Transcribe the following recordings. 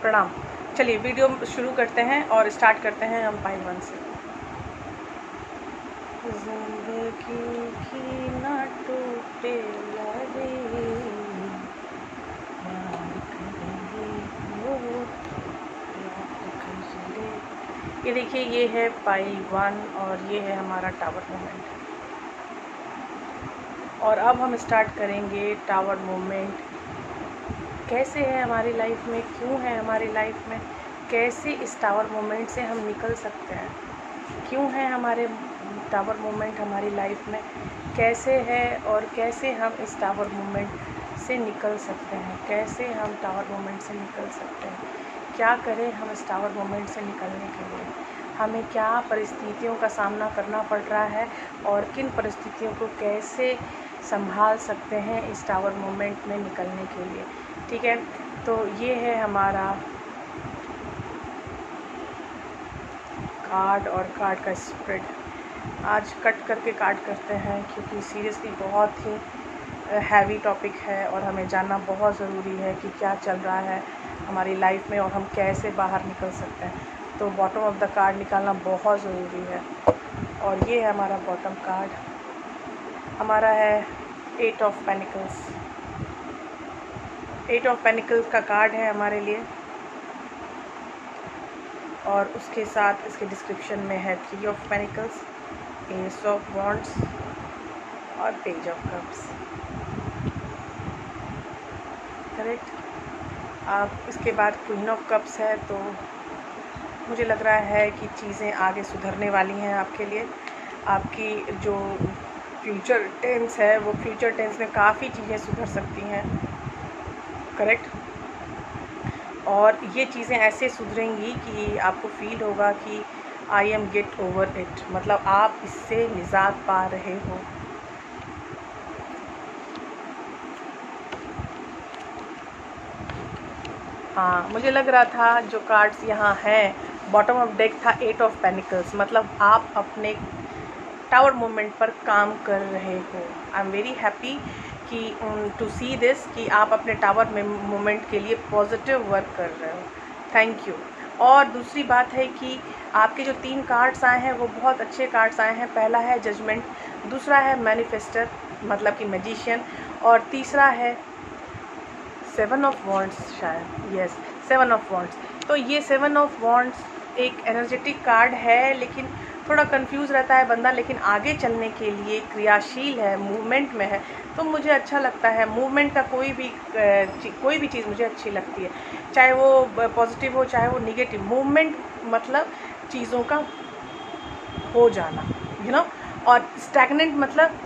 प्रणाम। चलिए वीडियो शुरू करते हैं और स्टार्ट करते हैं हम पाइल 1 से। जिंदगी की ना टूटे यादें याद करेंगे वो याद करेंगे। ये देखिए, ये है पाइल 1 और ये है हमारा टावर मूवमेंट। और अब हम स्टार्ट करेंगे टावर मूवमेंट। कैसे है हमारी लाइफ में, क्यों है हमारी लाइफ में, कैसे इस टावर मूवमेंट से हम निकल सकते हैं, क्यों है हमारे टावर मूवमेंट हमारी लाइफ में, कैसे है और कैसे हम इस टावर मूवमेंट से निकल सकते हैं, कैसे हम टावर मूवमेंट से निकल सकते हैं, क्या करें हम इस टावर मूवमेंट से निकलने के लिए, हमें क्या परिस्थितियों का सामना करना पड़ रहा है और किन परिस्थितियों को कैसे संभाल सकते हैं इस टावर मूवमेंट में निकलने के लिए। ठीक है, तो ये है हमारा कार्ड और कार्ड का स्प्रेड। आज कट करके कार्ड करते हैं क्योंकि सीरियसली बहुत ही हैवी टॉपिक है और हमें जानना बहुत ज़रूरी है कि क्या चल रहा है हमारी लाइफ में और हम कैसे बाहर निकल सकते हैं। तो बॉटम ऑफ द कार्ड निकालना बहुत ज़रूरी है। और ये है हमारा बॉटम कार्ड, हमारा है 8 ऑफ पेनिकल्स। 8 ऑफ पेनिकल्स का कार्ड है हमारे लिए और उसके साथ इसके डिस्क्रिप्शन में है 3 of pentacles, S of wands और पेज ऑफ कप्स। करेक्ट। आप इसके बाद क्वीन ऑफ कप्स है, तो मुझे लग रहा है कि चीज़ें आगे सुधरने वाली हैं आपके लिए। आपकी जो फ्यूचर टेंस है वो फ्यूचर टेंस में काफ़ी चीज़ें सुधर सकती हैं। करेक्ट। और ये चीज़ें ऐसे सुधरेंगी कि आपको फील होगा कि I am get over it, मतलब आप इससे निजात पा रहे हो। हाँ, मुझे लग रहा था जो कार्ड्स यहाँ हैं, बॉटम ऑफ डेक था 8 ऑफ पेनिकल्स, मतलब आप अपने टावर मूवमेंट पर काम कर रहे हो। आई एम वेरी हैप्पी कि टू सी दिस कि आप अपने टावर मूवमेंट के लिए पॉजिटिव वर्क कर रहे हो। Thank you. और दूसरी बात है कि आपके जो 3 कार्ड्स आए हैं वो बहुत अच्छे कार्ड्स आए हैं। पहला है जजमेंट, दूसरा है मैनिफेस्टर मतलब कि मैजिशियन, और तीसरा है 7 ऑफ वॉन्ड्स, शायद यस 7 ऑफ वॉन्ड्स। तो ये 7 ऑफ वॉन्ड्स एक एनर्जेटिक कार्ड है, लेकिन थोड़ा कंफ्यूज रहता है बंदा, लेकिन आगे चलने के लिए क्रियाशील है, मूवमेंट में है। तो मुझे अच्छा लगता है मूवमेंट का कोई भी चीज़ मुझे अच्छी लगती है, चाहे वो पॉजिटिव हो चाहे वो निगेटिव। मूवमेंट मतलब चीज़ों का हो जाना, यू नो, और स्टैग्नेंट मतलब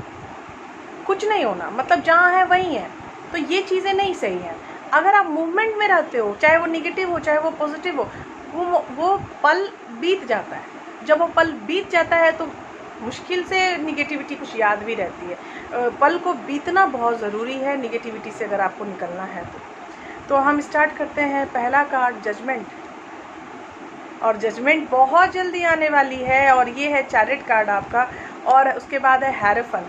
कुछ नहीं होना, मतलब जहाँ है वहीं है। तो ये चीज़ें नहीं सही हैं। अगर आप मूवमेंट में रहते हो, चाहे वो निगेटिव हो चाहे वो पॉजिटिव हो, वो पल बीत जाता है। जब वो पल बीत जाता है तो मुश्किल से निगेटिविटी कुछ याद भी रहती है। पल को बीतना बहुत ज़रूरी है निगेटिविटी से अगर आपको निकलना है तो हम स्टार्ट करते हैं। पहला कार्ड जजमेंट, और जजमेंट बहुत जल्दी आने वाली है, और ये है चैरिट कार्ड आपका। और उसके बाद है हैरोफन।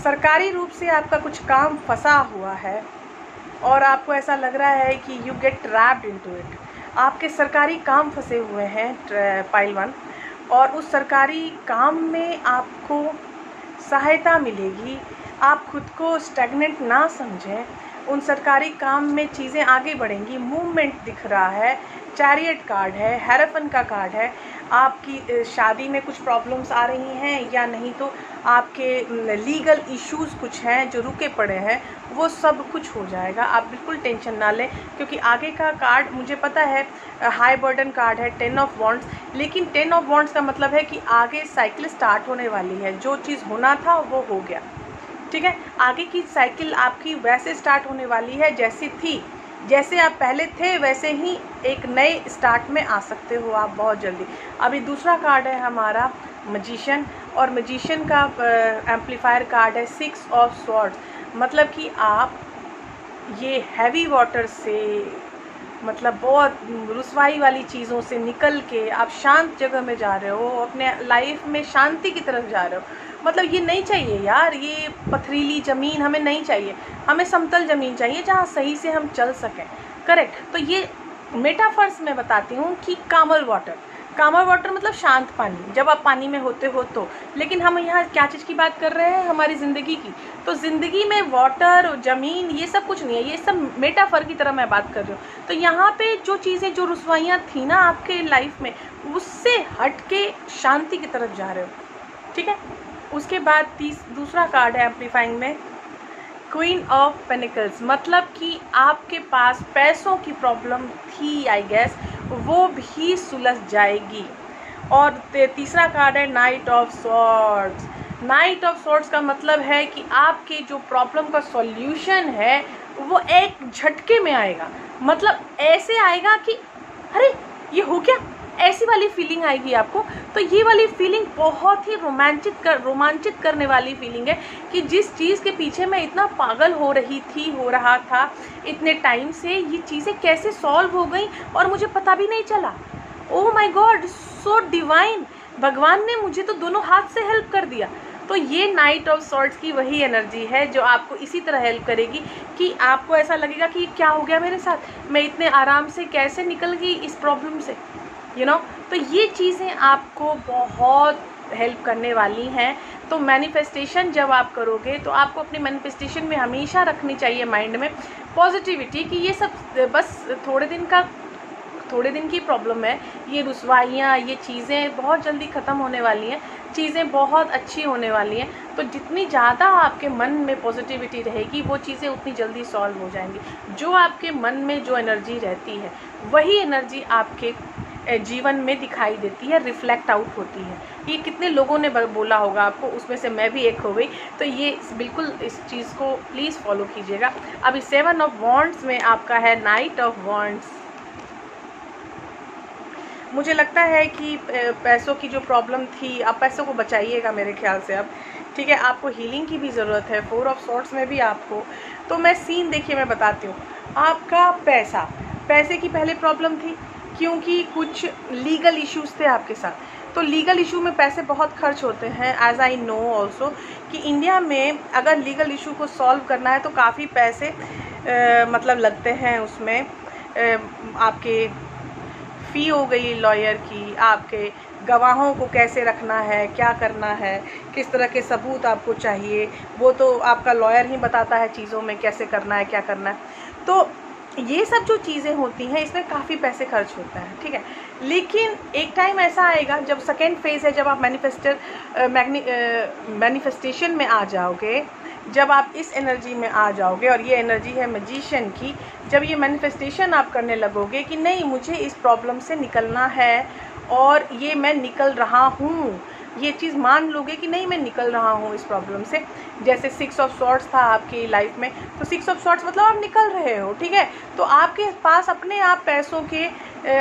सरकारी रूप से आपका कुछ काम फंसा हुआ है और आपको ऐसा लग रहा है कि you get trapped into it. आपके सरकारी काम फंसे हुए हैं पाइल 1, और उस सरकारी काम में आपको सहायता मिलेगी। आप खुद को स्टैग्नेंट ना समझें, उन सरकारी काम में चीज़ें आगे बढ़ेंगी। मूवमेंट दिख रहा है, चैरियट कार्ड है, हैरोफन का कार्ड है। आपकी शादी में कुछ प्रॉब्लम्स आ रही हैं, या नहीं तो आपके लीगल इश्यूज़ कुछ हैं जो रुके पड़े हैं, वो सब कुछ हो जाएगा। आप बिल्कुल टेंशन ना लें, क्योंकि आगे का कार्ड मुझे पता है हाई बर्डन कार्ड है, 10 ऑफ वॉन्ड्स। लेकिन 10 ऑफ वॉन्ड्स का मतलब है कि आगे साइकिल स्टार्ट होने वाली है, जो चीज़ होना था वो हो गया। ठीक है, आगे की साइकिल आपकी वैसे स्टार्ट होने वाली है जैसी थी, जैसे आप पहले थे वैसे ही एक नए स्टार्ट में आ सकते हो आप बहुत जल्दी। अभी दूसरा कार्ड है हमारा मैजिशियन, और मैजिशियन का एम्पलीफायर कार्ड है 6 ऑफ स्वॉर्ड्स, मतलब कि आप ये हैवी वाटर से, मतलब बहुत रुसवाई वाली चीज़ों से निकल के आप शांत जगह में जा रहे हो, अपने लाइफ में शांति की तरफ जा रहे हो। मतलब ये नहीं चाहिए यार, ये पथरीली ज़मीन हमें नहीं चाहिए, हमें समतल ज़मीन चाहिए जहाँ सही से हम चल सकें। करेक्ट। तो ये मेटाफर्स में बताती हूँ कि कामल वाटर मतलब शांत पानी, जब आप पानी में होते हो तो। लेकिन हम यहाँ क्या चीज़ की बात कर रहे हैं, हमारी ज़िंदगी की। तो ज़िंदगी में वाटर, ज़मीन, ये सब कुछ नहीं है, ये सब मेटाफर की तरह मैं बात कर रही हूँ। तो यहाँ पे जो चीज़ें, जो रुसवाइयाँ थी ना आपके लाइफ में, उससे हट के शांति की तरफ जा रहे हो, ठीक है। उसके बाद दूसरा कार्ड है एम्पलीफाइंग में, क्वीन ऑफ पेनिकल्स, मतलब कि आपके पास पैसों की प्रॉब्लम थी आई गेस, वो भी सुलझ जाएगी। और तीसरा कार्ड है night of swords. Night of swords का मतलब है कि आपके जो प्रॉब्लम का सॉल्यूशन है वो एक झटके में आएगा, मतलब ऐसे आएगा कि अरे ये हो क्या, ऐसी वाली फीलिंग आएगी आपको। तो ये वाली फीलिंग बहुत ही रोमांचित करने वाली फीलिंग है कि जिस चीज़ के पीछे मैं इतना पागल हो रहा था इतने टाइम से, ये चीज़ें कैसे सॉल्व हो गई और मुझे पता भी नहीं चला। Oh my God, so divine, भगवान ने मुझे तो दोनों हाथ से हेल्प कर दिया। तो ये नाइट ऑफ सॉर्ड्स की वही एनर्जी है जो आपको इसी तरह हेल्प करेगी कि आपको ऐसा लगेगा कि क्या हो गया मेरे साथ, मैं इतने आराम से कैसे निकल गई इस प्रॉब्लम से, यू नो। तो ये चीज़ें आपको बहुत हेल्प करने वाली हैं। तो मैनिफेस्टेशन जब आप करोगे तो आपको अपनी मैनिफेस्टेशन में हमेशा रखनी चाहिए माइंड में पॉजिटिविटी, कि ये सब बस थोड़े दिन की प्रॉब्लम है, ये रुसवाइयाँ, ये चीज़ें बहुत जल्दी ख़त्म होने वाली हैं, चीज़ें बहुत अच्छी होने वाली हैं। तो जितनी ज़्यादा आपके मन में पॉजिटिविटी रहेगी वो चीज़ें उतनी जल्दी सॉल्व हो जाएंगी। जो आपके मन में जो एनर्जी रहती है वही एनर्जी आपके जीवन में दिखाई देती है, रिफ्लेक्ट आउट होती है। ये कितने लोगों ने बोला होगा आपको, उसमें से मैं भी एक हो गई। तो ये बिल्कुल इस चीज़ को प्लीज़ फॉलो कीजिएगा। अभी 7 ऑफ वॉन्ड्स में आपका है नाइट ऑफ वॉन्ड्स। मुझे लगता है कि पैसों की जो प्रॉब्लम थी, आप पैसों को बचाइएगा मेरे ख्याल से अब, ठीक है। आपको हीलिंग की भी ज़रूरत है 4 ऑफ सॉर्ड्स में भी आपको। तो मैं सीन देखिए, मैं बताती हूँ। आपका पैसे की पहले प्रॉब्लम थी क्योंकि कुछ लीगल इश्यूज़ थे आपके साथ। तो लीगल इशू में पैसे बहुत खर्च होते हैं, एज आई नो ऑल्सो कि इंडिया में अगर लीगल इशू को सॉल्व करना है तो काफ़ी पैसे मतलब लगते हैं उसमें। आपके फ़ी हो गई लॉयर की, आपके गवाहों को कैसे रखना है, क्या करना है, किस तरह के सबूत आपको चाहिए, वो तो आपका लॉयर ही बताता है चीज़ों में कैसे करना है, क्या करना है। तो ये सब जो चीज़ें होती हैं इसमें काफ़ी पैसे खर्च होता है, ठीक है। लेकिन एक टाइम ऐसा आएगा जब सेकेंड फेज़ है, जब आप मैनिफेस्टेशन में आ जाओगे, जब आप इस एनर्जी में आ जाओगे, और ये एनर्जी है मैजिशियन की। जब ये मैनिफेस्टेशन आप करने लगोगे कि नहीं मुझे इस प्रॉब्लम से निकलना है और ये मैं निकल रहा हूँ, ये चीज़ मान लोगे कि नहीं मैं निकल रहा हूँ इस प्रॉब्लम से। जैसे 6 ऑफ सॉर्ड्स था आपकी लाइफ में, तो 6 ऑफ सॉर्ड्स मतलब आप निकल रहे हो, ठीक है। तो आपके पास अपने आप पैसों के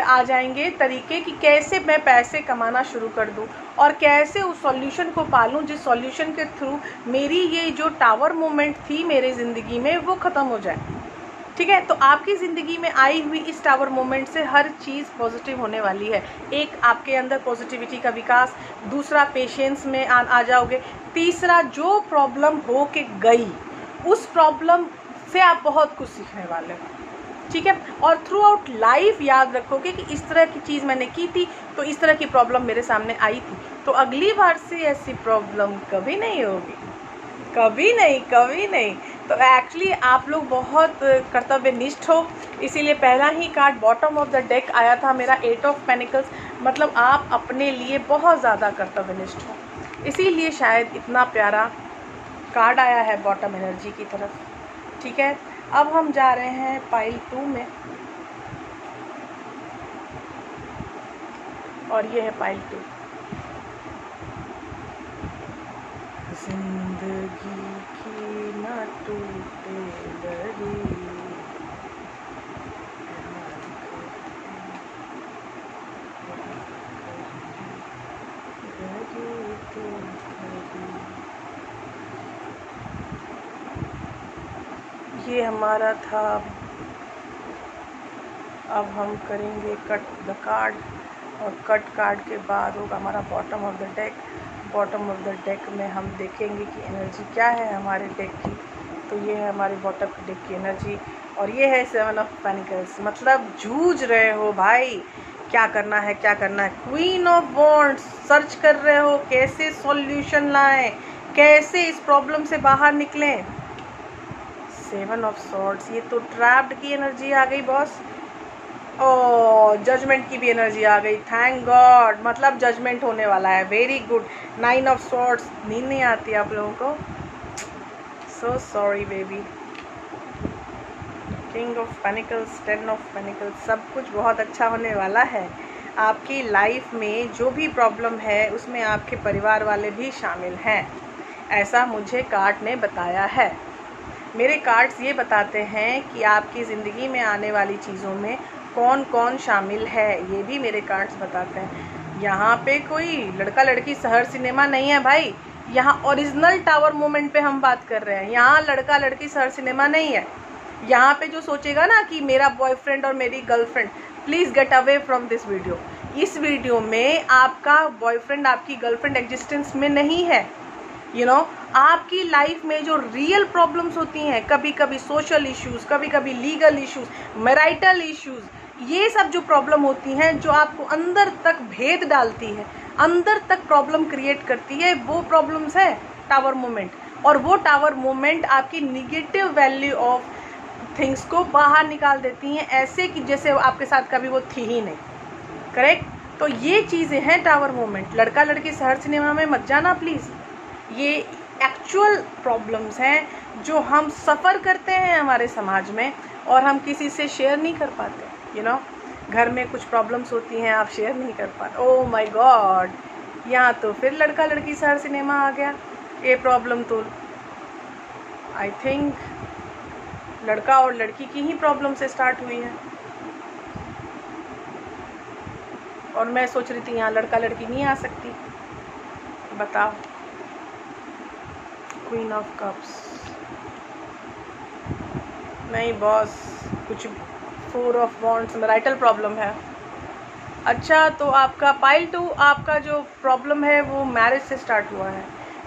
आ जाएंगे तरीके कि कैसे मैं पैसे कमाना शुरू कर दूं और कैसे उस सॉल्यूशन को पालूं जिस सॉल्यूशन के थ्रू मेरी ये जो टावर मोमेंट थी मेरी ज़िंदगी में वो ख़त्म हो जाए, ठीक है। तो आपकी ज़िंदगी में आई हुई इस टावर मोमेंट से हर चीज़ पॉजिटिव होने वाली है। एक आपके अंदर पॉजिटिविटी का विकास, दूसरा पेशेंस में आ जाओगे, तीसरा जो प्रॉब्लम हो के गई उस प्रॉब्लम से आप बहुत कुछ सीखने वाले हो, ठीक है। और थ्रू आउट लाइफ याद रखोगे कि इस तरह की चीज़ मैंने की थी तो इस तरह की प्रॉब्लम मेरे सामने आई थी, तो अगली बार से ऐसी प्रॉब्लम कभी नहीं होगी, कभी नहीं। तो एक्चुअली आप लोग बहुत कर्तव्यनिष्ठ हो, इसीलिए पहला ही card bottom of the deck आया था मेरा 8 ऑफ पेनिकल्स, मतलब आप अपने लिए बहुत ज़्यादा कर्तव्यनिष्ठ हो, इसीलिए शायद इतना प्यारा कार्ड आया है बॉटम एनर्जी की तरफ, ठीक है। अब हम जा रहे हैं पाइल 2 में, और ये है पाइल 2। जिंदगी की ना टूटे डरी, ये हमारा था। अब हम करेंगे कट द कार्ड, और कट कार्ड के बाद होगा हमारा bottom of the deck. Bottom of the deck में हम देखेंगे कि एनर्जी क्या है हमारे डेक की, तो ये है हमारी बॉटम ऑफ डेक की एनर्जी। और ये है 7 ऑफ पेनिकल्स, मतलब जूझ रहे हो भाई, क्या करना है क्या करना है। क्वीन ऑफ वॉन्ड्स, सर्च कर रहे हो कैसे सॉल्यूशन लाएं, कैसे इस प्रॉब्लम से बाहर निकलें। 7 ऑफ सॉर्ड्स, ये तो ट्रैप्ड की एनर्जी आ गई बॉस। ओ जजमेंट की भी एनर्जी आ गई, थैंक गॉड, मतलब जजमेंट होने वाला है, वेरी गुड। 9 ऑफ सॉर्ड्स, नींद नहीं आती आप लोगों को, so sorry baby. King of pentacles, 10 of pentacles, सब कुछ बहुत अच्छा होने वाला है। आपकी लाइफ में जो भी प्रॉब्लम है उसमें आपके परिवार वाले भी शामिल हैं, ऐसा मुझे कार्ड ने बताया है। मेरे कार्ड्स ये बताते हैं कि आपकी ज़िंदगी में आने वाली चीज़ों में कौन कौन शामिल है, ये भी मेरे कार्ड्स बताते हैं। यहाँ पे कोई लड़का लड़की शहर सिनेमा नहीं है भाई, यहाँ ओरिजिनल टावर मोमेंट पे हम बात कर रहे हैं। यहाँ लड़का लड़की शहर सिनेमा नहीं है। यहाँ पे जो सोचेगा ना कि मेरा बॉयफ्रेंड और मेरी girlfriend, please get away from this video. इस वीडियो में आपका बॉयफ्रेंड आपकी गर्लफ्रेंड एग्जिस्टेंस में नहीं है। यू नो, आपकी लाइफ में जो रियल प्रॉब्लम्स होती हैं, कभी कभी सोशल इश्यूज़, कभी कभी लीगल इश्यूज़, मैरिटल इश्यूज़, ये सब जो प्रॉब्लम होती हैं जो आपको अंदर तक भेद डालती है, अंदर तक प्रॉब्लम क्रिएट करती है, वो प्रॉब्लम्स है टावर मोमेंट। और वो टावर मोमेंट आपकी निगेटिव वैल्यू ऑफ थिंग्स को बाहर निकाल देती हैं, ऐसे कि जैसे आपके साथ कभी वो थी ही नहीं। करेक्ट? तो ये चीज़ें हैं टावर मोमेंट। लड़का लड़की शहर सिनेमा में मत जाना प्लीज़। ये एक्चुअल प्रॉब्लम्स हैं जो हम सफ़र करते हैं हमारे समाज में और हम किसी से शेयर नहीं कर पाते। यू नो, घर में कुछ प्रॉब्लम्स होती हैं, आप शेयर नहीं कर पाते। ओह माय गॉड, यहाँ तो फिर लड़का लड़की शहर सिनेमा आ गया। ये प्रॉब्लम तो आई थिंक लड़का और लड़की की ही प्रॉब्लम से स्टार्ट हुई है, और मैं सोच रही थी यहाँ लड़का लड़की नहीं आ सकती। बताओ। क्वीन ऑफ कप्स, नहीं बॉस, कुछ 4 ऑफ वॉन्ड्स, मैरिटल प्रॉब्लम है। अच्छा, तो आपका पाइल 2, आपका जो प्रॉब्लम है वो मैरिज से स्टार्ट हुआ है।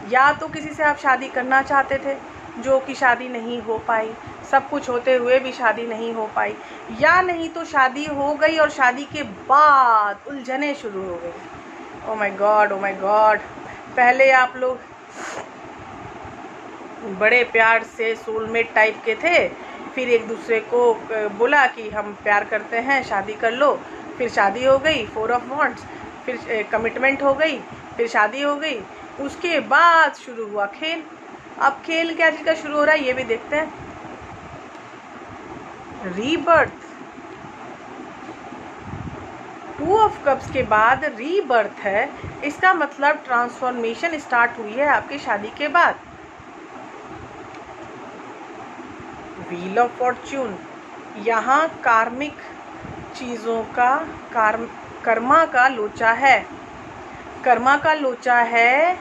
या तो किसी से आप शादी करना चाहते थे जो कि शादी नहीं हो पाई, सब कुछ होते हुए भी शादी नहीं हो पाई, या नहीं तो शादी हो गई और शादी के बाद उलझने शुरू हो गई। Oh my God, oh my God. पहले आप लोग बड़े प्यार से सोलमेट टाइप के थे, फिर एक दूसरे को बोला कि हम प्यार करते हैं, शादी कर लो, फिर शादी हो गई, 4 ऑफ वॉन्ड्स, फिर कमिटमेंट हो गई, फिर शादी हो गई, उसके बाद शुरू हुआ खेल। अब खेल क्या चीज़ का शुरू हो रहा है ये भी देखते हैं। रीबर्थ, 2 ऑफ कप्स के बाद रीबर्थ है, इसका मतलब ट्रांसफॉर्मेशन स्टार्ट हुई है आपकी शादी के बाद। व्हील ऑफ फॉर्च्यून, यहाँ कार्मिक चीज़ों का कर्मा का लोचा है, कर्मा का लोचा है,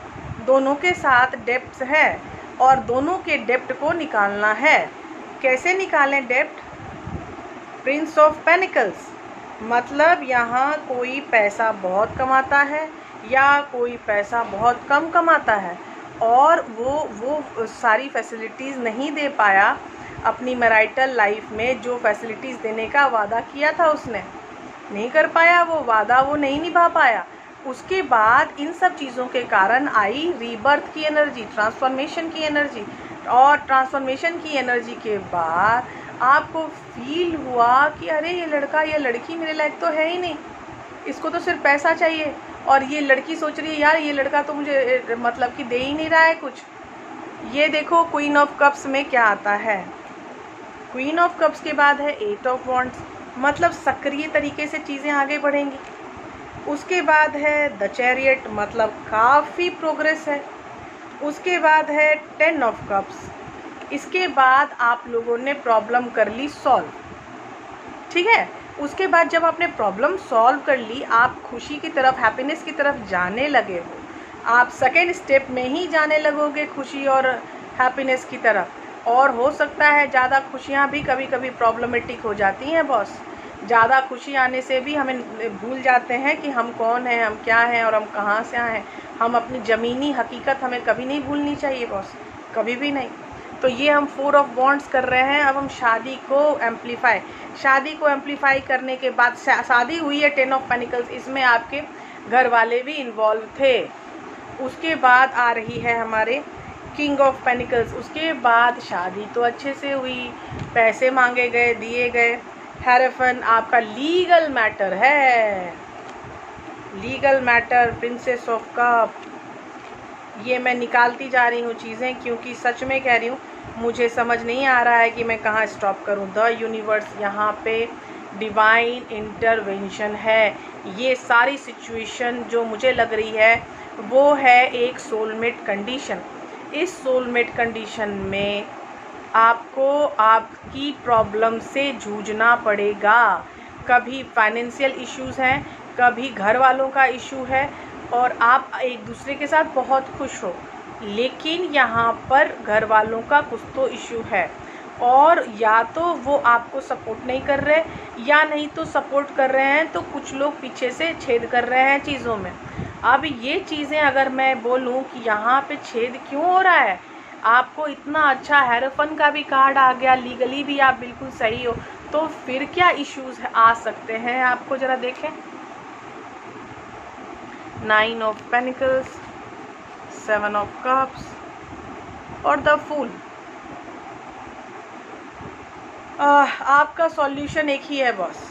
दोनों के साथ डेप्ट है और दोनों के डेप्ट को निकालना है। कैसे निकालें डेप्ट? प्रिंस ऑफ पेनिकल्स, मतलब यहाँ कोई पैसा बहुत कमाता है या कोई पैसा बहुत कम कमाता है और वो सारी फैसिलिटीज़ नहीं दे पाया अपनी मैरिटल लाइफ में, जो फैसिलिटीज़ देने का वादा किया था उसने नहीं कर पाया, वो वादा वो नहीं निभा पाया। उसके बाद इन सब चीज़ों के कारण आई रीबर्थ की एनर्जी, ट्रांसफॉर्मेशन की एनर्जी, और ट्रांसफॉर्मेशन की एनर्जी के बाद आपको फील हुआ कि अरे ये लड़का या लड़की मेरे लायक तो है ही नहीं, इसको तो सिर्फ पैसा चाहिए, और ये लड़की सोच रही है यार ये लड़का तो मुझे मतलब कि दे ही नहीं रहा है कुछ। ये देखो क्वीन ऑफ कप्स में क्या आता है। क्वीन ऑफ कप्स के बाद है 8 ऑफ वॉन्ड्स, मतलब सक्रिय तरीके से चीज़ें आगे बढ़ेंगी। उसके बाद है द चैरियट, मतलब काफ़ी प्रोग्रेस है। उसके बाद है 10 ऑफ कप्स, इसके बाद आप लोगों ने प्रॉब्लम कर ली सॉल्व। ठीक है, उसके बाद जब आपने प्रॉब्लम सॉल्व कर ली, आप खुशी की तरफ, हैप्पीनेस की तरफ जाने लगे हो। आप सेकेंड स्टेप में ही जाने लगोगे खुशी और हैप्पीनेस की तरफ। और हो सकता है ज़्यादा खुशियाँ भी कभी कभी प्रॉब्लमेटिक हो जाती हैं बॉस। ज़्यादा खुशी आने से भी हमें भूल जाते हैं कि हम कौन हैं, हम क्या हैं और हम कहाँ से आए हैं। हम अपनी ज़मीनी हकीकत हमें कभी नहीं भूलनी चाहिए बॉस, कभी भी नहीं। तो ये हम 4 ऑफ वॉन्ड्स कर रहे हैं। अब हम शादी को एम्पलीफाई करने के बाद शादी हुई है 10 ऑफ पेनिकल्स, इसमें आपके घर वाले भी इन्वॉल्व थे। उसके बाद आ रही है हमारे किंग ऑफ पेनिकल्स, उसके बाद शादी तो अच्छे से हुई, पैसे मांगे गए, दिए गए। हेरेफन आपका लीगल मैटर है, legal matter, princess of cup. ये मैं निकालती जा रही हूँ चीज़ें, क्योंकि सच में कह रही हूँ मुझे समझ नहीं आ रहा है कि मैं कहाँ स्टॉप करूँ। द यूनिवर्स, यहाँ पे डिवाइन इंटरवेंशन है। ये सारी सिचुएशन जो मुझे लग रही है वो है एक सोलमेट कंडीशन। इस सोलमेट कंडीशन में आपको आपकी प्रॉब्लम से जूझना पड़ेगा। कभी फाइनेंशियल इश्यूज़ हैं, कभी घर वालों का इशू है, और आप एक दूसरे के साथ बहुत खुश हो, लेकिन यहाँ पर घर वालों का कुछ तो इशू है, और या तो वो आपको सपोर्ट नहीं कर रहे, या नहीं तो सपोर्ट कर रहे हैं तो कुछ लोग पीछे से छेद कर रहे हैं चीज़ों में। अब ये चीज़ें अगर मैं बोलूँ कि यहाँ पे छेद क्यों हो रहा है, आपको इतना अच्छा हेरोफन का भी कार्ड आ गया, लीगली भी आप बिल्कुल सही हो, तो फिर क्या इश्यूज़ आ सकते हैं आपको ज़रा देखें। 9 ऑफ पेनिकल्स, 7 ऑफ कप्स और द फूल। आपका सॉल्यूशन एक ही है बॉस,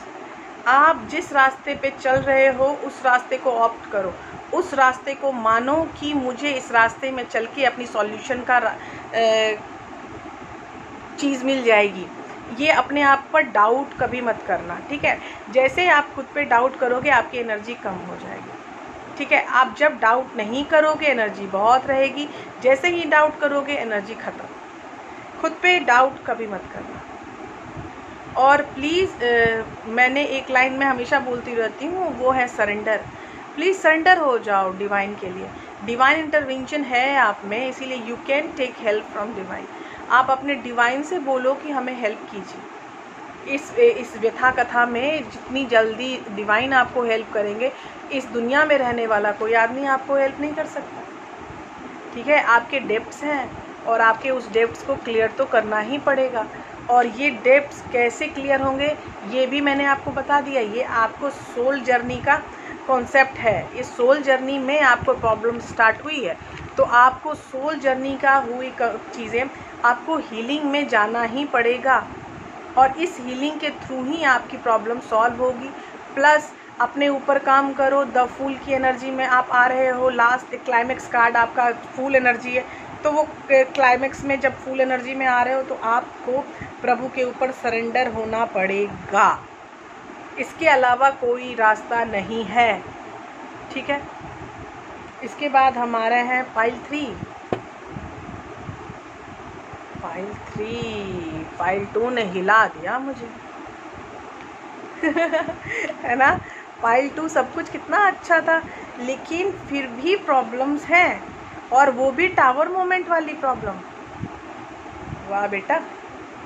आप जिस रास्ते पे चल रहे हो उस रास्ते को ऑप्ट करो, उस रास्ते को मानो कि मुझे इस रास्ते में चल के अपनी सॉल्यूशन का चीज़ मिल जाएगी। ये अपने आप पर डाउट कभी मत करना, ठीक है। जैसे आप खुद पे डाउट करोगे आपकी एनर्जी कम हो जाएगी, ठीक है। आप जब डाउट नहीं करोगे एनर्जी बहुत रहेगी, जैसे ही डाउट करोगे एनर्जी ख़त्म। खुद पे डाउट कभी मत करना। और प्लीज़ मैंने एक लाइन में हमेशा बोलती रहती हूँ, वो है सरेंडर। प्लीज़ सरेंडर हो जाओ डिवाइन के लिए। डिवाइन इंटरवेंशन है आप में, इसीलिए you can take help from divine. आप अपने डिवाइन से बोलो कि हमें हेल्प कीजिए। इस व्यथा कथा में जितनी जल्दी डिवाइन आपको हेल्प करेंगे, इस दुनिया में रहने वाला कोई आदमी आपको हेल्प नहीं कर सकता, ठीक है। आपके डेप्ट्स हैं और आपके उस डेप्ट्स को क्लियर तो करना ही पड़ेगा। और ये डेप्ट्स कैसे क्लियर होंगे ये भी मैंने आपको बता दिया। ये आपको सोल जर्नी का कॉन्सेप्ट है। इस सोल जर्नी में आपको प्रॉब्लम स्टार्ट हुई है, तो आपको सोल जर्नी का हुई चीज़ें आपको हीलिंग में जाना ही पड़ेगा, और इस हीलिंग के थ्रू ही आपकी प्रॉब्लम सॉल्व होगी। प्लस अपने ऊपर काम करो। द फूल की एनर्जी में आप आ रहे हो, लास्ट क्लाइमेक्स कार्ड आपका फूल एनर्जी है, तो वो क्लाइमेक्स में जब फुल एनर्जी में आ रहे हो तो आपको प्रभु के ऊपर सरेंडर होना पड़ेगा। इसके अलावा कोई रास्ता नहीं है, ठीक है। इसके बाद हमारे हैं पाइल 3। पाइल 2 ने हिला दिया मुझे है ना। पाइल 2 सब कुछ कितना अच्छा था, लेकिन फिर भी प्रॉब्लम्स हैं, और वो भी टावर मोमेंट वाली प्रॉब्लम। वाह बेटा,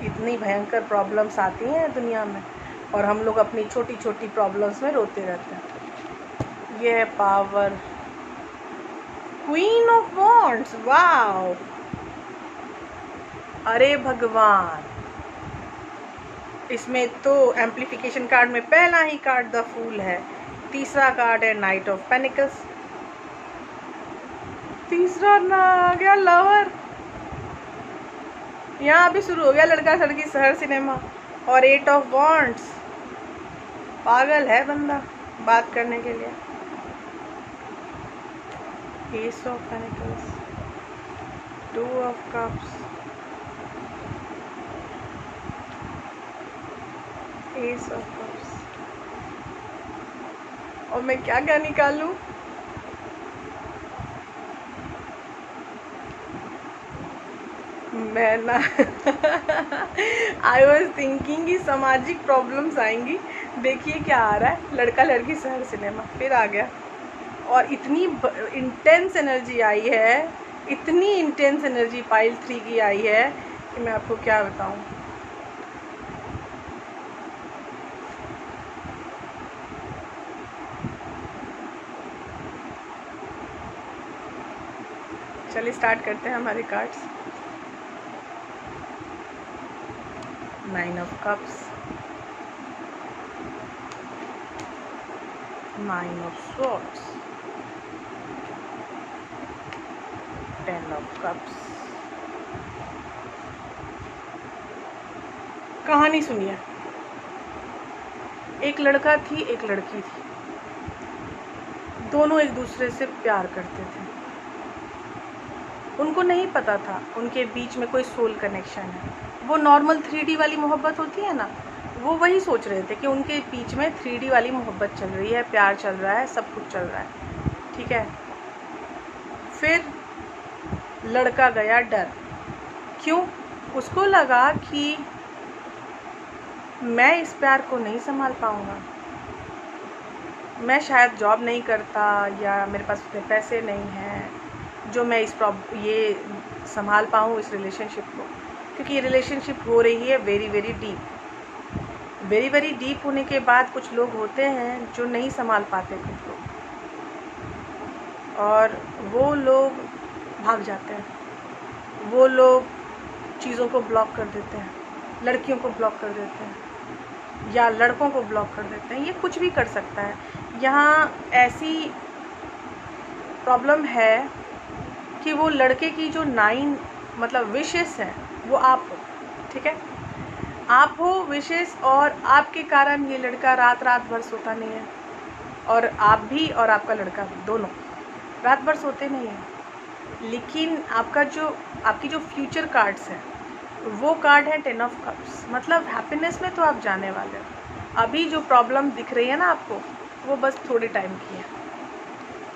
इतनी भयंकर प्रॉब्लम्स आती हैं दुनिया में, और हम लोग अपनी छोटी छोटी प्रॉब्लम्स में रोते रहते हैं। ये है power, queen of wands. Wow, अरे भगवान, इसमें तो एम्प्लीफिकेशन कार्ड में पहला ही कार्ड द फूल है, तीसरा कार्ड है नाइट ऑफ पेनिकल्स, तीसरा ना आ गया लवर। यहाँ भी शुरू हो गया लड़का लड़की शहर सिनेमा। और 8 ऑफ वॉन्ड्स, पागल है बंदा बात करने के लिए। S of pentacles, 2 of cups, S of cups. और मैं क्या क्या निकालूं? मैं ना आई वॉज थिंकिंग कि सामाजिक प्रॉब्लम्स आएंगी। देखिए क्या आ रहा है, लड़का लड़की शहर सिनेमा फिर आ गया। और इतनी इंटेंस एनर्जी आई है, इतनी इंटेंस एनर्जी पाइल 3 की आई है कि मैं आपको क्या बताऊं। चलिए स्टार्ट करते हैं हमारे cards. 9 of cups, 9 of swords, 10 of cups। कहानी सुनिए। एक लड़का थी, एक लड़की थी, दोनों एक दूसरे से प्यार करते थे। उनको नहीं पता था उनके बीच में कोई सोल कनेक्शन है। वो नॉर्मल 3D वाली मोहब्बत होती है ना, वो वही सोच रहे थे कि उनके बीच में 3D वाली मोहब्बत चल रही है, प्यार चल रहा है, सब कुछ चल रहा है, ठीक है। फिर लड़का गया डर। क्यों? उसको लगा कि मैं इस प्यार को नहीं संभाल पाऊँगा, मैं शायद जॉब नहीं करता या मेरे पास उतने पैसे नहीं हैं जो मैं ये संभाल पाऊँ इस रिलेशनशिप को, क्योंकि ये रिलेशनशिप हो रही है वेरी वेरी डीप होने के बाद कुछ लोग होते हैं जो नहीं संभाल पाते खुद को, और वो लोग भाग जाते हैं, वो लोग चीज़ों को ब्लॉक कर देते हैं, लड़कियों को ब्लॉक कर देते हैं या लड़कों को ब्लॉक कर देते हैं। ये कुछ भी कर सकता है। यहाँ ऐसी प्रॉब्लम है कि वो लड़के की जो 9 मतलब विशेस हैं वो आप हो, ठीक है, आप हो विशेस, और आपके कारण ये लड़का रात भर सोता नहीं है, और आप भी और आपका लड़का भी, दोनों रात भर सोते नहीं हैं। लेकिन आपकी जो फ्यूचर कार्ड्स हैं वो कार्ड है 10 ऑफ कप्स, मतलब हैप्पीनेस में तो आप जाने वाले हो। अभी जो प्रॉब्लम दिख रही है ना आपको, वो बस थोड़े टाइम की है।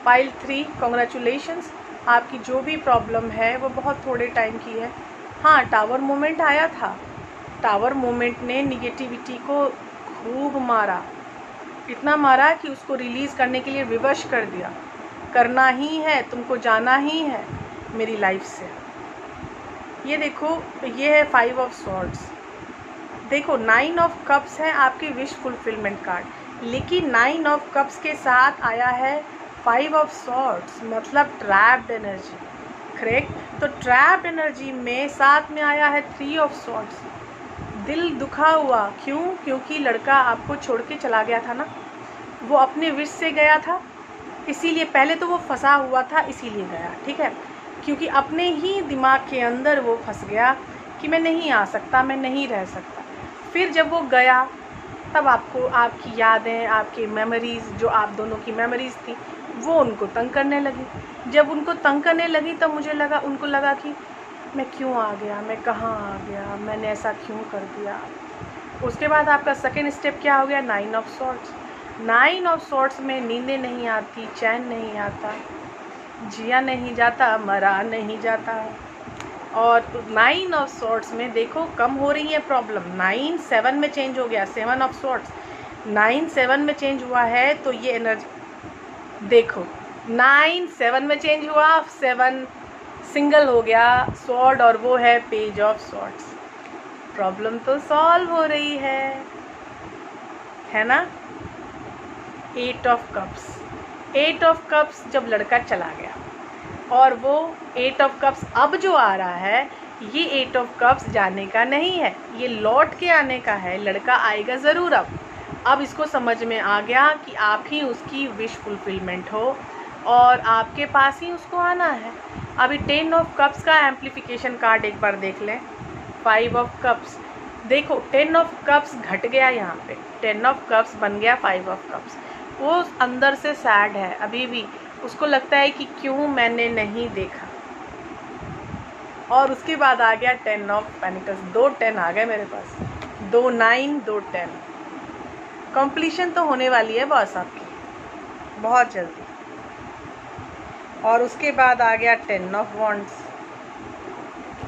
पाइल 3, कॉन्ग्रेचुलेशंस, आपकी जो भी प्रॉब्लम है वो बहुत थोड़े टाइम की है। हाँ, टावर मोमेंट आया था, टावर मोमेंट ने निगेटिविटी को खूब मारा, इतना मारा कि उसको रिलीज़ करने के लिए विवश कर दिया। करना ही है, तुमको जाना ही है मेरी लाइफ से। ये देखो, ये है 5 ऑफ सॉर्ड्स। देखो 9 ऑफ कप्स है आपकी विश फुलफिलमेंट कार्ड, लेकिन 9 ऑफ कप्स के साथ आया है 5 ऑफ सॉर्ड्स, मतलब ट्रैप्ड एनर्जी, करेक्ट। तो ट्रैप्ड एनर्जी में साथ में आया है 3 ऑफ सॉर्ड्स। दिल दुखा हुआ, क्यों? क्योंकि लड़का आपको छोड़ के चला गया था ना, वो अपने विश से गया था, इसीलिए पहले तो वो फंसा हुआ था, इसीलिए गया, ठीक है, क्योंकि अपने ही दिमाग के अंदर वो फंस गया कि मैं नहीं आ सकता, मैं नहीं रह सकता। फिर जब वो गया तब आपको आपकी यादें, आपकी मेमोरीज़, जो आप दोनों की मेमोरीज़ थी, वो उनको तंग करने लगी। जब उनको तंग करने लगी तब उनको लगा कि मैं क्यों आ गया, मैं कहाँ आ गया, मैंने ऐसा क्यों कर दिया। उसके बाद आपका सेकेंड स्टेप क्या हो गया? 9 ऑफ सॉर्ड्स। 9 ऑफ सॉर्ड्स में नींदें नहीं आती, चैन नहीं आता, जिया नहीं जाता, मरा नहीं जाता। और 9 ऑफ सॉर्ड्स में देखो कम हो रही है प्रॉब्लम। 9 7 में चेंज हो गया, 7 ऑफ सॉर्ड्स 9 7 में चेंज हुआ है, तो ये एनर्जी देखो 9 7 में चेंज हुआ, 7 सिंगल हो गया सॉर्ड, और वो है पेज ऑफ सॉर्ड्स। प्रॉब्लम तो सॉल्व हो रही है ना। 8 ऑफ कप्स। 8 ऑफ कप्स जब लड़का चला गया, और वो 8 ऑफ कप्स अब जो आ रहा है, ये 8 ऑफ कप्स जाने का नहीं है, ये लौट के आने का है। लड़का आएगा ज़रूर। अब इसको समझ में आ गया कि आप ही उसकी विश फुलफिलमेंट हो, और आपके पास ही उसको आना है। अभी 10 ऑफ कप्स का एम्प्लीफिकेशन कार्ड एक बार देख लें। 5 ऑफ कप्स, देखो 10 ऑफ कप्स घट गया यहाँ पे, 10 ऑफ कप्स बन गया 5 ऑफ कप्स। वो अंदर से सैड है अभी भी, उसको लगता है कि क्यों मैंने नहीं देखा। और उसके बाद आ गया 10 ऑफ पेनिकल्स। 2 10 आ गए मेरे पास, 2 9 2 10। कंप्लीशन तो होने वाली है बॉस आपकी बहुत जल्दी। और उसके बाद आ गया 10 of wands,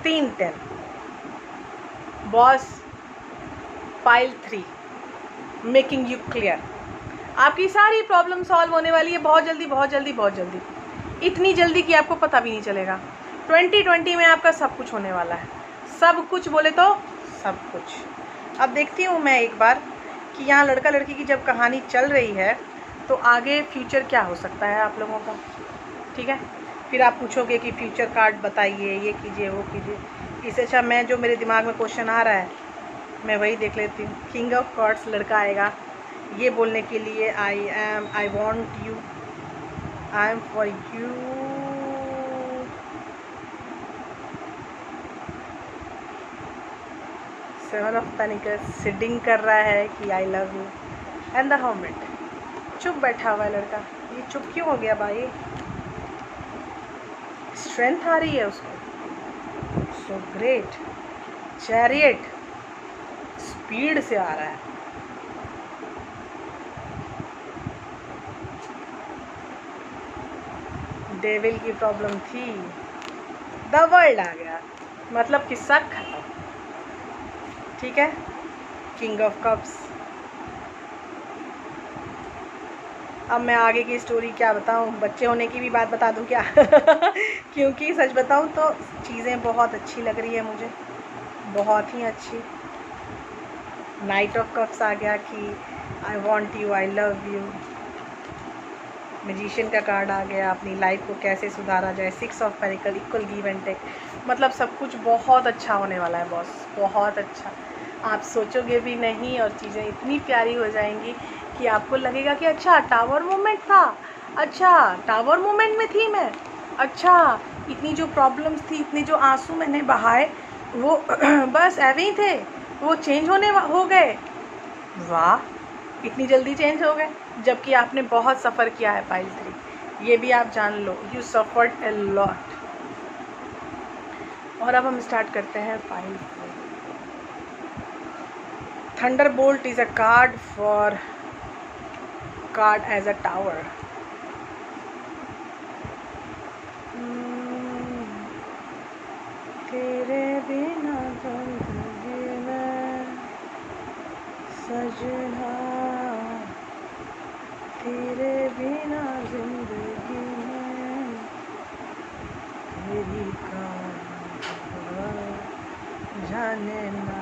3 10। Boss pile 3, making you clear. आपकी सारी प्रॉब्लम सॉल्व होने वाली है बहुत जल्दी, बहुत जल्दी, बहुत जल्दी, इतनी जल्दी कि आपको पता भी नहीं चलेगा। 2020 में आपका सब कुछ होने वाला है, सब कुछ बोले तो सब कुछ। अब देखती हूँ मैं एक बार कि यहाँ लड़का लड़की की जब कहानी चल रही है तो आगे फ्यूचर क्या हो सकता है आप लोगों का, ठीक है। फिर आप पूछोगे कि फ्यूचर कार्ड बताइए, ये कीजिए, वो कीजिए। इससे अच्छा मैं जो मेरे दिमाग में क्वेश्चन आ रहा है मैं वही देख लेती हूँ। किंग ऑफ कार्ड्स लड़का आएगा ये बोलने के लिए, आई want you, I am for you. Seven of pentacles sitting कर रहा है कि आई love you. And the hermit चुप बैठा हुआ है लड़का। ये चुप क्यों हो गया भाई? स्ट्रेंथ आ रही है उसको। So great. चैरियट स्पीड से आ रहा है। डेविल की प्रॉब्लम थी, द वर्ल्ड आ गया, मतलब किस्सा खत्म। ठीक है, किंग ऑफ कप्स। अब मैं आगे की स्टोरी क्या बताऊं, बच्चे होने की भी बात बता दूं क्या? क्योंकि सच बताऊं तो चीज़ें बहुत अच्छी लग रही है मुझे, बहुत ही अच्छी। नाइट ऑफ कप्स आ गया कि I want you, I love you. Magician का कार्ड आ गया, अपनी लाइफ को कैसे सुधारा जाए। Six of pentacles, equal give and take, मतलब सब कुछ बहुत अच्छा होने वाला है बॉस, बहुत अच्छा। आप सोचोगे भी नहीं और चीज़ें इतनी प्यारी हो जाएंगी कि आपको लगेगा कि अच्छा टावर मोमेंट था, अच्छा टावर मोमेंट में थी मैं, अच्छा इतनी जो प्रॉब्लम्स थी, इतनी जो आंसू मैंने बहाए वो बस ऐसे ही थे, वो चेंज हो गए। वाह, इतनी जल्दी चेंज हो गए, जबकि आपने बहुत सफ़र किया है पाइल 3, ये भी आप जान लो। You suffered a lot. और अब हम स्टार्ट करते हैं pile 4। Thunderbolt is a card for card as a tower. तेरे बिना जिंदगी में सजना, तेरे बिना जिंदगी में तेरी जाने ना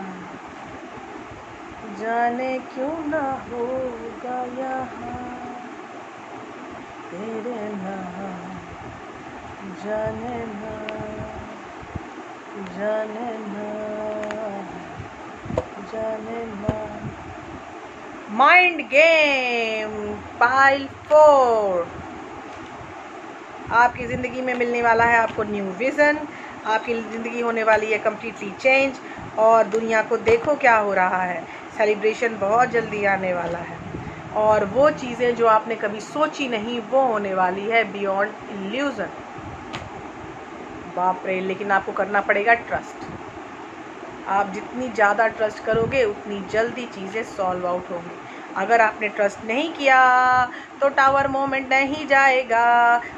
जाने क्यों ना होगा यहाँ तेरे नाम, जाने ना जाने ना जाने ना। Mind game pile 4। आपकी ज़िंदगी में मिलने वाला है आपको न्यू विज़न, आपकी ज़िंदगी होने वाली है कम्प्लीटली चेंज। और दुनिया को देखो क्या हो रहा है, सेलिब्रेशन बहुत जल्दी आने वाला है। और वो चीज़ें जो आपने कभी सोची नहीं वो होने वाली है बियॉन्ड इल्यूज़न। बाप रे, लेकिन आपको करना पड़ेगा ट्रस्ट। आप जितनी ज़्यादा ट्रस्ट करोगे उतनी जल्दी चीज़ें सॉल्व आउट होंगी। अगर आपने ट्रस्ट नहीं किया तो टावर मोमेंट नहीं जाएगा।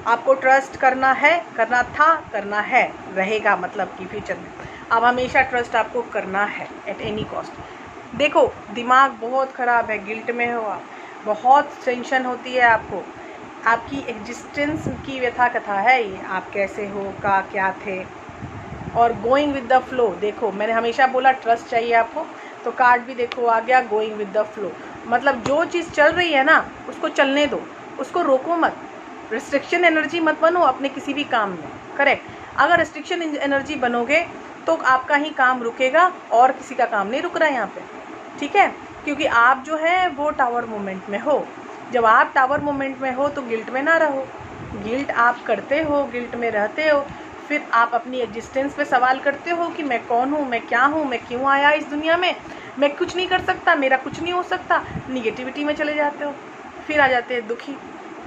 आपको ट्रस्ट करना है, करना था, करना है, रहेगा, मतलब कि फ्यूचर में अब हमेशा ट्रस्ट आपको करना है एट एनी कॉस्ट। देखो दिमाग बहुत ख़राब है, गिल्ट में हो आप, बहुत टेंशन होती है आपको, आपकी एग्जिस्टेंस की व्यथा कथा है ये, आप कैसे हो का क्या थे। और गोइंग विद द फ्लो, देखो मैंने हमेशा बोला ट्रस्ट चाहिए आपको, तो कार्ड भी देखो आ गया गोइंग विद द फ्लो, मतलब जो चीज़ चल रही है ना उसको चलने दो, उसको रोको मत। रिस्ट्रिक्शन एनर्जी मत बनो अपने किसी भी काम में, करेक्ट। अगर रिस्ट्रिक्शन एनर्जी बनोगे तो आपका ही काम रुकेगा और किसी का काम नहीं रुक रहा है यहाँ पे, ठीक है, क्योंकि आप जो है वो टावर मोमेंट में हो। जब आप टावर मोमेंट में हो तो गिल्ट में ना रहो, गिल्ट आप करते हो, गिल्ट में रहते हो, फिर आप अपनी एग्जिस्टेंस पे सवाल करते हो कि मैं कौन हूँ, मैं क्या हूँ, मैं क्यों आया इस दुनिया में, मैं कुछ नहीं कर सकता, मेरा कुछ नहीं हो सकता, निगेटिविटी में चले जाते हो, फिर आ जाते हैं दुखी।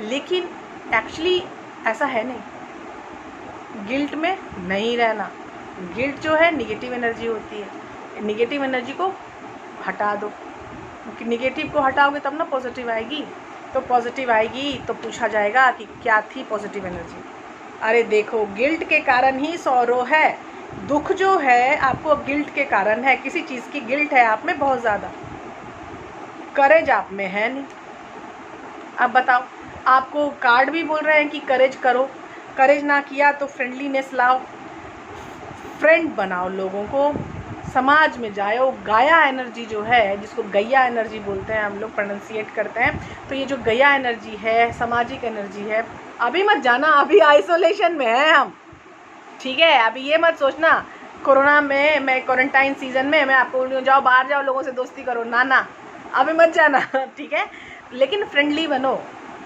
लेकिन एक्चुअली ऐसा है नहीं, गिल्ट में नहीं रहना। गिल्ट जो है निगेटिव एनर्जी होती है, निगेटिव एनर्जी को हटा दो, निगेटिव को हटाओगे तब ना पॉजिटिव आएगी, तो पॉजिटिव आएगी तो पूछा जाएगा कि क्या थी पॉजिटिव एनर्जी। अरे देखो गिल्ट के कारण ही सॉरो है, दुख जो है आपको गिल्ट के कारण है, किसी चीज़ की गिल्ट है आप में बहुत ज़्यादा, करेज आप में है नहीं। अब बताओ, आपको कार्ड भी बोल रहे हैं कि करेज करो, करेज ना किया तो फ्रेंडलीनेस लाओ, फ्रेंड बनाओ लोगों को, समाज में जाओ। गाया एनर्जी जो है, जिसको गैया एनर्जी बोलते हैं हम लोग, प्रोनाउंसिएट करते हैं, तो ये जो गैया एनर्जी है, सामाजिक एनर्जी है, अभी मत जाना, अभी आइसोलेशन में है हम, ठीक है। अभी ये मत सोचना कोरोना में, मैं क्वारंटाइन सीज़न में मैं आपको बोल रही हूँ जाओ बाहर जाओ, लोगों से दोस्ती करो, ना अभी मत जाना ठीक है, लेकिन फ्रेंडली बनो।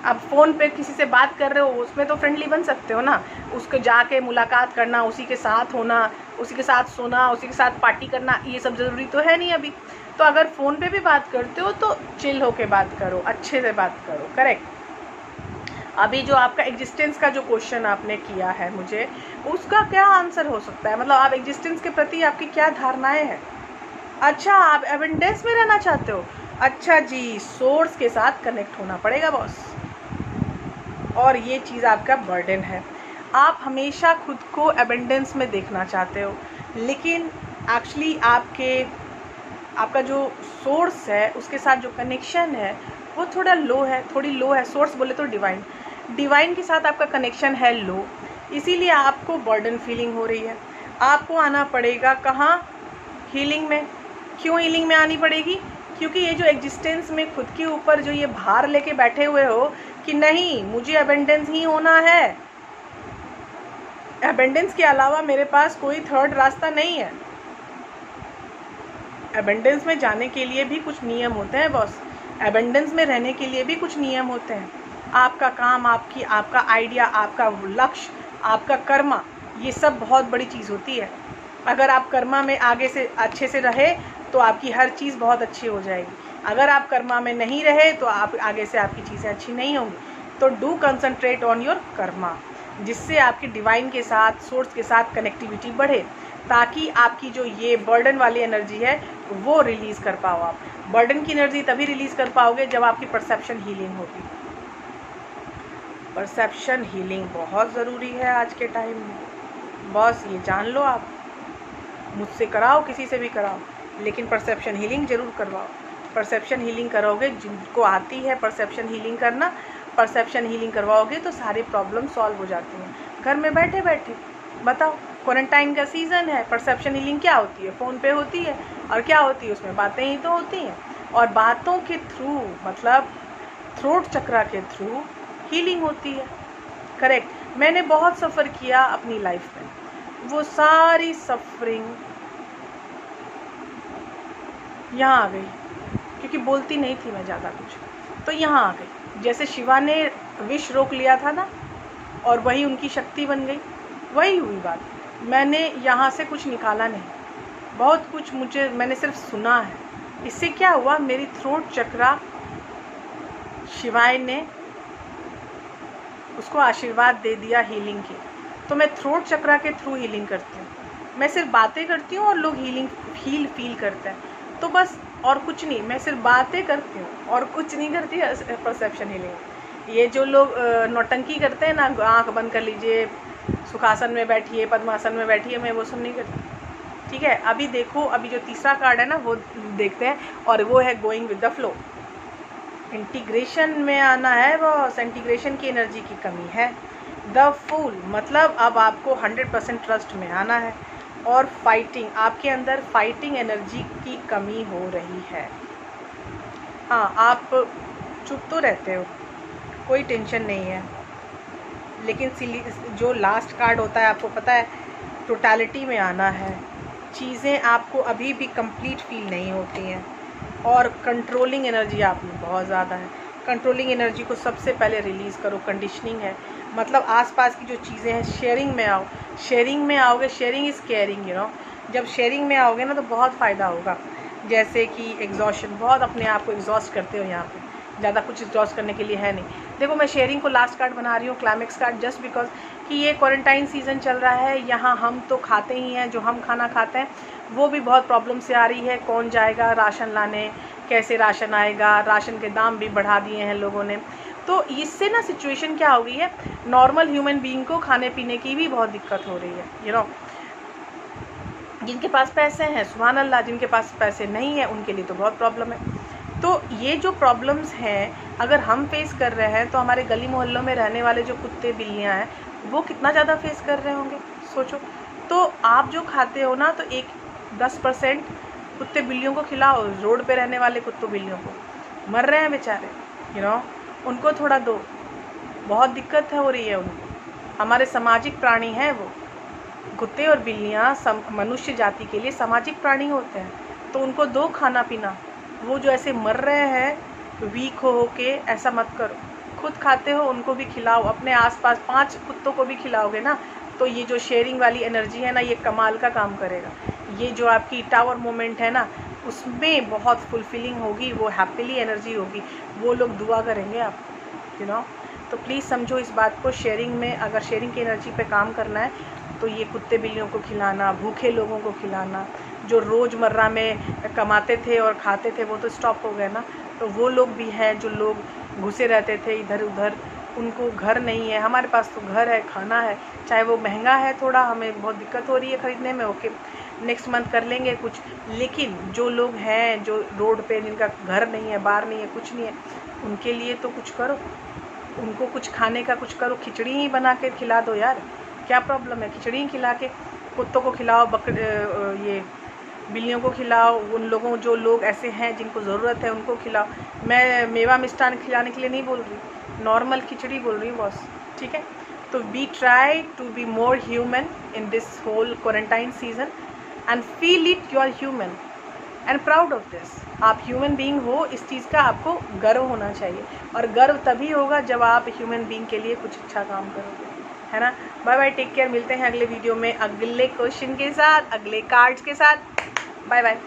अब फ़ोन पे किसी से बात कर रहे हो, उसमें तो फ्रेंडली बन सकते हो ना, उसको जाके मुलाकात करना, उसी के साथ होना, उसी के साथ सोना, उसी के साथ पार्टी करना, ये सब ज़रूरी तो है नहीं अभी। तो अगर फ़ोन पे भी बात करते हो तो चिल होके बात करो, अच्छे से बात करो, करेक्ट। अभी जो आपका एग्जिस्टेंस का जो क्वेश्चन आपने किया है मुझे, उसका क्या आंसर हो सकता है? मतलब आप एग्जिस्टेंस के प्रति आपकी क्या धारणाएं हैं? अच्छा, आप एबंडेंस में रहना चाहते हो? अच्छा जी, सोर्स के साथ कनेक्ट होना पड़ेगा बॉस, और ये चीज़ आपका बर्डन है। आप हमेशा खुद को एबंडेंस में देखना चाहते हो, लेकिन एक्चुअली आपका जो सोर्स है उसके साथ जो कनेक्शन है वो थोड़ा लो है, थोड़ी लो है। सोर्स बोले तो डिवाइन के साथ आपका कनेक्शन है लो, इसीलिए आपको बर्डन फीलिंग हो रही है। आपको आना पड़ेगा कहाँ? हीलिंग में। क्यों हीलिंग में आनी पड़ेगी? क्योंकि ये जो एग्जिस्टेंस में खुद के ऊपर जो ये भार लेके बैठे हुए हो कि नहीं मुझे एबंडेंस ही होना है, एबंडेंस के अलावा मेरे पास कोई थर्ड रास्ता नहीं है। एबंडेंस में जाने के लिए भी कुछ नियम होते हैं बॉस, एबंडेंस में रहने के लिए भी कुछ नियम होते हैं। आपका काम, आपका आइडिया, आपका लक्ष्य, आपका कर्मा, ये सब बहुत बड़ी चीज़ होती है। अगर आप कर्मा में आगे से अच्छे से रहे तो आपकी हर चीज़ बहुत अच्छी हो जाएगी। अगर आप कर्मा में नहीं रहे तो आप आगे से आपकी चीज़ें अच्छी नहीं होंगी। तो do concentrate on your Karma, जिससे आपकी डिवाइन के साथ, सोर्स के साथ कनेक्टिविटी बढ़े, ताकि आपकी जो ये बर्डन वाली एनर्जी है वो रिलीज़ कर पाओ। आप बर्डन की एनर्जी तभी रिलीज़ कर पाओगे जब आपकी परसेप्शन हीलिंग होगी। परसेप्शन हीलिंग बहुत ज़रूरी है आज के टाइम में बॉस, ये जान लो। आप मुझसे कराओ, किसी से भी कराओ, लेकिन परसेप्शन हीलिंग ज़रूर करवाओ। परसेप्शन हीलिंग करोगे, जिनको आती है परसेप्शन हीलिंग करना, परसेप्शन हीलिंग करवाओगे तो सारी प्रॉब्लम सॉल्व हो जाती हैं घर में बैठे बैठे। बताओ, क्वारंटाइन का सीज़न है, परसेप्शन हीलिंग क्या होती है? फ़ोन पे होती है, और क्या होती है उसमें? बातें ही तो होती हैं, और बातों के थ्रू, मतलब थ्रोट चक्रा के थ्रू हीलिंग होती है, करेक्ट। मैंने बहुत सफ़र किया अपनी लाइफ में, वो सारी सफरिंग यहाँ आ गई, क्योंकि बोलती नहीं थी मैं ज़्यादा कुछ, तो यहाँ आ गई। जैसे शिवा ने विष रोक लिया था ना, और वही उनकी शक्ति बन गई, वही हुई बात। मैंने यहाँ से कुछ निकाला नहीं, बहुत कुछ मैंने सिर्फ सुना है। इससे क्या हुआ, मेरी थ्रोट चक्रा शिवाय ने उसको आशीर्वाद दे दिया हीलिंग की। तो मैं थ्रोट चक्रा के थ्रू हीलिंग करती हूँ। मैं सिर्फ बातें करती हूँ और लोग फील करते हैं, तो बस, और कुछ नहीं। मैं सिर्फ बातें करती हूँ और कुछ नहीं करती परसेप्शन हीलिंग। ये जो लोग नौटंकी करते हैं ना, आंख बंद कर लीजिए, सुखासन में बैठिए, पद्मासन में बैठिए, मैं वो सब नहीं करती, ठीक है। अभी देखो, अभी जो तीसरा कार्ड है ना वो देखते हैं, और वो है going with the flow. Integration में आना है बॉस, इंटीग्रेशन की एनर्जी की कमी है। द फूल, मतलब अब आपको 100% ट्रस्ट में आना है, और फाइटिंग, आपके अंदर फाइटिंग एनर्जी की कमी हो रही है। हाँ, आप चुप तो रहते हो, कोई टेंशन नहीं है, लेकिन जो लास्ट कार्ड होता है आपको पता है, टोटलिटी में आना है। चीज़ें आपको अभी भी कंप्लीट फील नहीं होती हैं, और कंट्रोलिंग एनर्जी आप में बहुत ज़्यादा है। कंट्रोलिंग एनर्जी को सबसे पहले रिलीज़ करो। कंडीशनिंग है, मतलब आसपास की जो चीज़ें हैं, शेयरिंग में आओ। शेयरिंग में आओगे, शेयरिंग इज़ केयरिंग, जब शेयरिंग में आओगे ना तो बहुत फ़ायदा होगा। जैसे कि एग्जॉशन, बहुत अपने आप को एग्जॉस्ट करते हो, यहाँ पे ज़्यादा कुछ एग्जॉस्ट करने के लिए है नहीं। देखो, मैं शेयरिंग को लास्ट कार्ड बना रही हूँ, क्लाइमेक्स कार्ड, जस्ट बिकॉज कि ये क्वारंटाइन सीज़न चल रहा है। यहाँ हम तो खाते ही हैं, जो हम खाना खाते हैं वो भी बहुत प्रॉब्लम से आ रही है। कौन जाएगा राशन लाने, कैसे राशन आएगा, राशन के दाम भी बढ़ा दिए हैं लोगों ने। तो इससे ना सिचुएशन क्या हो गई है, नॉर्मल ह्यूमन बीइंग को खाने पीने की भी बहुत दिक्कत हो रही है। जिनके पास पैसे हैं सुभान अल्लाह, जिनके पास पैसे नहीं है उनके लिए तो बहुत प्रॉब्लम है। तो ये जो प्रॉब्लम्स हैं अगर हम फेस कर रहे हैं, तो हमारे गली मोहल्लों में रहने वाले जो कुत्ते बिल्लियाँ हैं वो कितना ज़्यादा फेस कर रहे होंगे, सोचो। तो आप जो खाते हो ना, तो 10% कुत्ते बिल्लियों को खिलाओ, रोड पे रहने वाले कुत्तों बिल्लियों को, मर रहे हैं बेचारे, उनको थोड़ा दो, बहुत दिक्कत हो रही है उनको। हमारे सामाजिक प्राणी हैं वो, कुत्ते और बिल्लियाँ मनुष्य जाति के लिए सामाजिक प्राणी होते हैं, तो उनको दो खाना पीना। वो जो ऐसे मर रहे हैं वीक हो के, ऐसा मत करो। खुद खाते हो उनको भी खिलाओ, अपने आसपास 5 कुत्तों को भी खिलाओगे ना, तो ये जो शेयरिंग वाली एनर्जी है ना, ये कमाल का काम करेगा। ये जो आपकी टावर मोमेंट है ना, उसमें बहुत फुलफिलिंग होगी, वो हैप्पीली एनर्जी होगी, वो लोग दुआ करेंगे आप, यू नो। तो प्लीज़ समझो इस बात को। शेयरिंग में, अगर शेयरिंग की एनर्जी पे काम करना है तो ये कुत्ते बिल्लियों को खिलाना, भूखे लोगों को खिलाना, जो रोज़मर्रा में कमाते थे और खाते थे वो तो स्टॉप हो गए ना। तो वो लोग भी हैं जो लोग घुसे रहते थे इधर उधर, उनको घर नहीं है। हमारे पास तो घर है, खाना है, चाहे वो महंगा है थोड़ा, हमें बहुत दिक्कत हो रही है ख़रीदने में, ओके नेक्स्ट मंथ कर लेंगे कुछ। लेकिन जो लोग हैं जो रोड पे, जिनका घर नहीं है, बार नहीं है, कुछ नहीं है, उनके लिए तो कुछ करो, उनको कुछ खाने का कुछ करो। खिचड़ी ही बना के खिला दो यार, क्या प्रॉब्लम है? खिचड़ी ही खिला के कुत्तों को खिलाओ, ये बिल्लियों को खिलाओ, उन लोगों, जो लोग ऐसे हैं जिनको ज़रूरत है उनको खिलाओ। मैं मेवा मिष्ठान खिलाने के लिए नहीं बोल रही, नॉर्मल खिचड़ी बोल रही हूँ बॉस, ठीक है। तो we try to be more human in this whole quarantine season and feel it, you are human and proud of this. आप ह्यूमन बीइंग हो, इस चीज़ का आपको गर्व होना चाहिए, और गर्व तभी होगा जब आप ह्यूमन बीइंग के लिए कुछ अच्छा काम करोगे, है ना। बाय बाय, टेक केयर, मिलते हैं अगले वीडियो में अगले क्वेश्चन के साथ, अगले कार्ड्स के साथ। Bye bye.